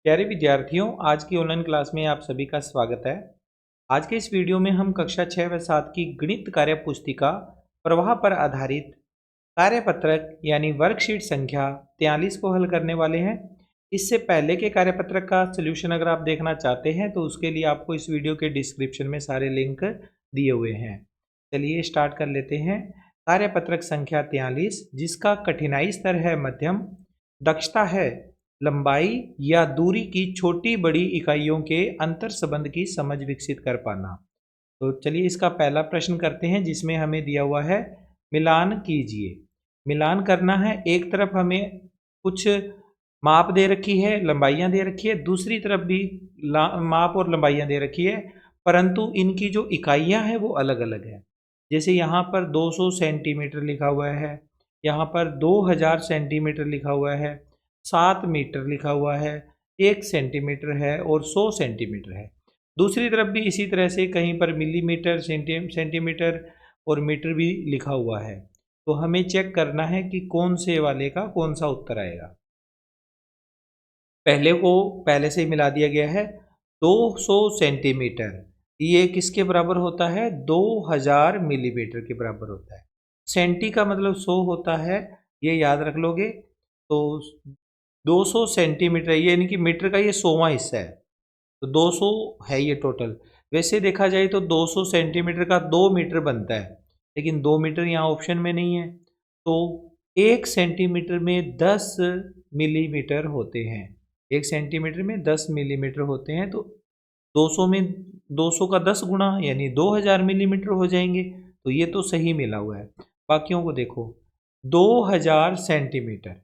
प्यारे विद्यार्थियों, आज की ऑनलाइन क्लास में आप सभी का स्वागत है। आज के इस वीडियो में हम कक्षा 6 व 7 की गणित कार्य पुस्तिका प्रवाह पर आधारित कार्यपत्रक यानी वर्कशीट संख्या 43 को हल करने वाले हैं। इससे पहले के कार्यपत्रक का सलूशन अगर आप देखना चाहते हैं तो उसके लिए आपको इस वीडियो के डिस्क्रिप्शन में सारे लिंक दिए हुए हैं। चलिए स्टार्ट कर लेते हैं। कार्यपत्रक संख्या 43 जिसका कठिनाई स्तर है मध्यम, दक्षता है लंबाई या दूरी की छोटी बड़ी इकाइयों के अंतर संबंध की समझ विकसित कर पाना। तो चलिए इसका पहला प्रश्न करते हैं जिसमें हमें दिया हुआ है मिलान कीजिए। मिलान करना है, एक तरफ हमें कुछ माप दे रखी है, लंबाइयां दे रखी है, दूसरी तरफ भी माप और लंबाइयां दे रखी है, परंतु इनकी जो इकाइयां हैं वो अलग अलग है। जैसे यहाँ पर 200 सेंटीमीटर लिखा हुआ है, यहाँ पर 2000 सेंटीमीटर लिखा हुआ है, 7 मीटर लिखा हुआ है, 1 सेंटीमीटर है और 100 सेंटीमीटर है। दूसरी तरफ भी इसी तरह से कहीं पर मिलीमीटर, सेंटीमीटर और मीटर भी लिखा हुआ है। तो हमें चेक करना है कि कौन से वाले का कौन सा उत्तर आएगा। पहले को पहले से ही मिला दिया गया है। 200 सेंटीमीटर ये किसके बराबर होता है? 2000 मिलीमीटर के बराबर होता है। सेंटी का मतलब 100 होता है, ये याद रख लोगे। तो 200 सेंटीमीटर ये यानी कि मीटर का ये 100वां हिस्सा है, तो 200 है ये टोटल। वैसे देखा जाए तो 200 सेंटीमीटर का 2 मीटर बनता है, लेकिन 2 मीटर यहाँ ऑप्शन में नहीं है। तो 1 सेंटीमीटर में 10 मिलीमीटर होते हैं। 1 सेंटीमीटर में 10 मिलीमीटर होते हैं, तो 200 में 200 का 10 गुना यानी 2000 मिलीमीटर हो जाएंगे। तो ये तो सही मिला हुआ है। बाकियों को देखो, 2000 सेंटीमीटर,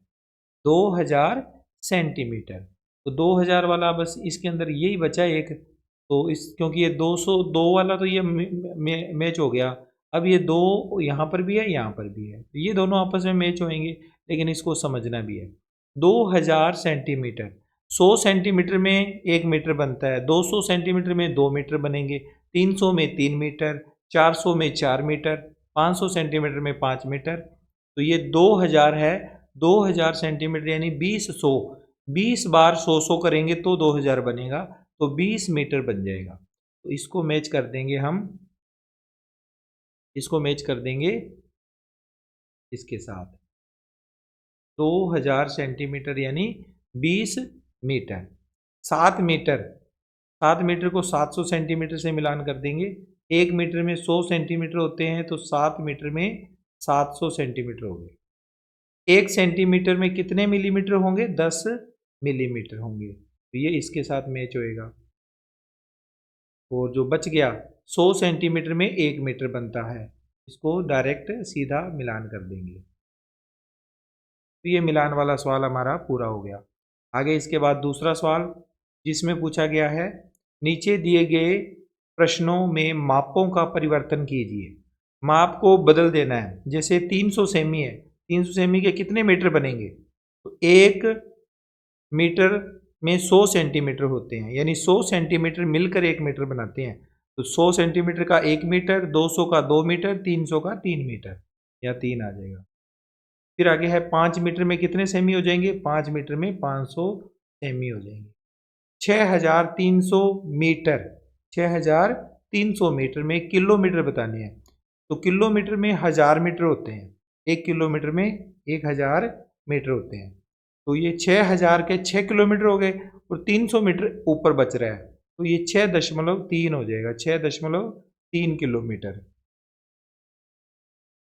2000 सेंटीमीटर, तो 2000 वाला बस इसके अंदर यही बचा एक। तो इस क्योंकि ये 202 वाला तो ये मैच हो गया। अब ये दो यहाँ पर भी है, यहाँ पर भी है, तो ये दोनों आपस में मैच होंगे, लेकिन इसको समझना भी है। 2000 सेंटीमीटर, 100 सेंटीमीटर में 1 मीटर बनता है, 200 सेंटीमीटर में 2 मीटर बनेंगे, 300 में 3 मीटर, 400 में 4 मीटर, 500 सेंटीमीटर में 5 मीटर। तो ये 2000 है, 2000 सेंटीमीटर यानी 20 बार 100 करेंगे तो 2000 बनेगा, तो 20 मीटर बन जाएगा। तो इसको मैच कर देंगे हम, इसको मैच कर देंगे इसके साथ। 2000 सेंटीमीटर यानी 20 मीटर। 7 मीटर, 7 मीटर को 700 सेंटीमीटर से मिलान कर देंगे। 1 मीटर में 100 सेंटीमीटर होते हैं, तो 7 मीटर में 700 सेंटीमीटर हो गए। 1 सेंटीमीटर में कितने मिलीमीटर होंगे? 10 मिलीमीटर होंगे, तो ये इसके साथ मैच होएगा। और जो बच गया 100 सेंटीमीटर में 1 मीटर बनता है, इसको डायरेक्ट सीधा मिलान कर देंगे। तो ये मिलान वाला सवाल हमारा पूरा हो गया। आगे इसके बाद दूसरा सवाल जिसमें पूछा गया है, नीचे दिए गए प्रश्नों में मापों का परिवर्तन कीजिए। माप को बदल देना है। जैसे 300 सेमी है, 300 सेमी के कितने मीटर बनेंगे? तो 1 मीटर में 100 सेंटीमीटर होते हैं, यानी 100 सेंटीमीटर मिलकर 1 मीटर बनाते हैं। तो 100 सेंटीमीटर का 1 मीटर, 200 का 2 मीटर, 300 का 3 मीटर, या 3 आ जाएगा। फिर आगे है 5 मीटर में कितने सेमी हो जाएंगे? 5 मीटर में 500 सेमी हो जाएंगे। 6300 मीटर, 6300 मीटर में किलोमीटर बताने हैं, तो किलोमीटर में 1000 मीटर होते हैं। 1 किलोमीटर में 1000 मीटर होते हैं, तो ये 6000 के 6 किलोमीटर हो गए, और 300 मीटर ऊपर बच रहा है, तो ये 6.3 हो जाएगा। 6.3 किलोमीटर,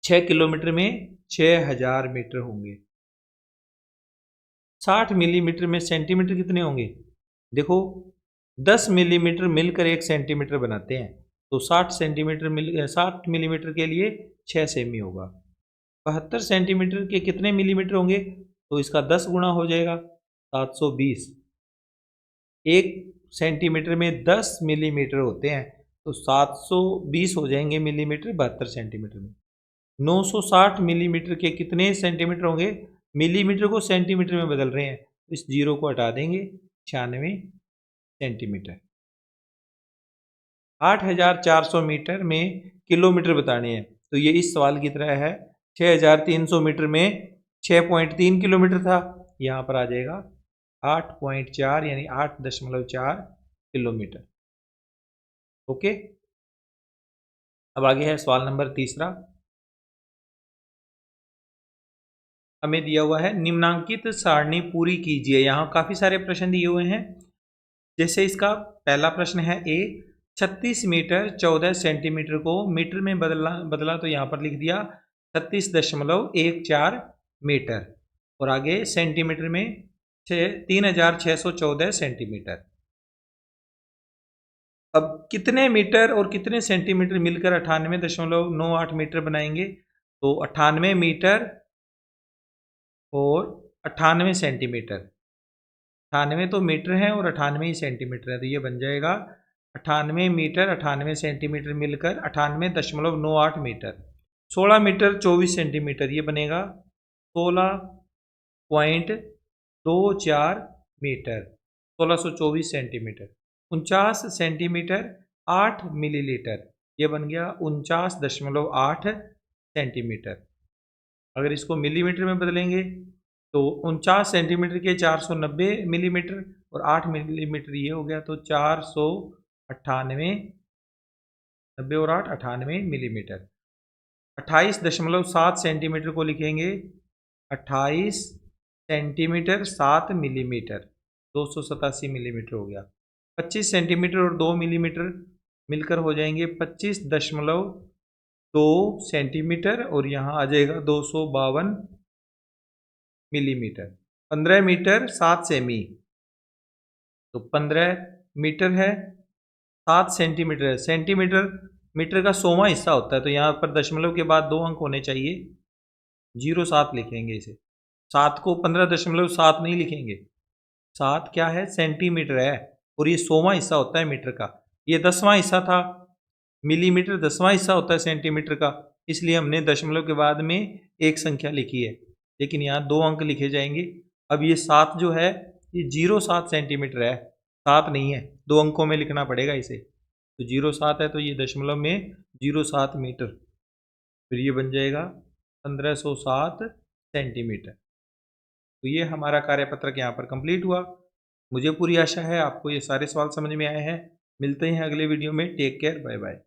6 किलोमीटर में 6000 मीटर होंगे। 60 मिलीमीटर में सेंटीमीटर कितने होंगे? देखो, 10 मिलीमीटर मिलकर 1 सेंटीमीटर बनाते हैं, तो 60 मिलीमीटर के लिए 6 सेमी होगा। 72 सेंटीमीटर के कितने मिलीमीटर होंगे? तो इसका 10 गुना हो जाएगा, 720। 1 सेंटीमीटर में 10 मिलीमीटर होते हैं, तो 720 हो जाएंगे मिलीमीटर 72 सेंटीमीटर में। 960 मिलीमीटर के कितने सेंटीमीटर होंगे? मिलीमीटर को सेंटीमीटर में बदल रहे हैं, तो इस जीरो को हटा देंगे, 96 सेंटीमीटर। 8400 मीटर में किलोमीटर बताने हैं, तो ये इस सवाल की तरह है। 6300 मीटर में 6.3 किलोमीटर था, यहाँ पर आ जाएगा 8.4 यानी 8.4 किलोमीटर। ओके, अब आगे है सवाल नंबर तीसरा। हमें दिया हुआ है निम्नांकित सारणी पूरी कीजिए। यहाँ काफी सारे प्रश्न दिए हुए हैं। जैसे इसका पहला प्रश्न है ए, 36 मीटर 14 सेंटीमीटर को मीटर में बदला तो यहाँ पर लिख दिया 36.14 मीटर, और आगे सेंटीमीटर में 3614 सेंटीमीटर। अब कितने मीटर और कितने सेंटीमीटर मिलकर 98.98 मीटर बनाएंगे? तो 98 मीटर और 98 सेंटीमीटर, 98 तो मीटर है और 98 ही सेंटीमीटर है, तो ये बन जाएगा 98 मीटर 98 सेंटीमीटर मिलकर 98.98 मीटर। 16 मीटर 24 सेंटीमीटर, ये बनेगा 16.24 मीटर, 1624 सेंटीमीटर। 49 सेंटीमीटर 8 मिलीलीटर, ये बन गया 49.8 सेंटीमीटर। अगर इसको मिलीमीटर में बदलेंगे तो 49 सेंटीमीटर के 490 मिलीमीटर और 8 मिलीमीटर ये हो गया, तो 498, 90 और 8 98 मिलीमीटर। 28.7 सेंटीमीटर को लिखेंगे 28 सेंटीमीटर 7 मिलीमीटर, 287 मिलीमीटर हो गया। 25 सेंटीमीटर और 2 मिलीमीटर मिलकर हो जाएंगे 25.2 सेंटीमीटर, और यहाँ आ जाएगा 252 मिलीमीटर। 15 मीटर 7 सेमी, तो 15 मीटर है, 7 सेंटीमीटर है। सेंटीमीटर मीटर का 100वां हिस्सा होता है, तो यहाँ पर दशमलव के बाद 2 अंक होने चाहिए, 07 लिखेंगे इसे। 7 को 15.7 नहीं लिखेंगे, 7 क्या है, सेंटीमीटर है, और ये 100वां हिस्सा होता है मीटर का। ये 10वां हिस्सा था, मिलीमीटर 10वां हिस्सा होता है सेंटीमीटर का, इसलिए हमने दशमलव के बाद में एक संख्या लिखी है, लेकिन यहाँ 2 अंक लिखे जाएंगे। अब ये 7 जो है ये 07 सेंटीमीटर है, 7 नहीं है, 2 अंकों में लिखना पड़ेगा इसे। तो 07 है तो ये दशमलव में 07 मीटर, फिर ये बन जाएगा 1507 सेंटीमीटर। तो ये हमारा कार्यपत्रक यहाँ पर कंप्लीट हुआ। मुझे पूरी आशा है आपको ये सारे सवाल समझ में आए हैं। मिलते हैं अगले वीडियो में। Take care, bye bye.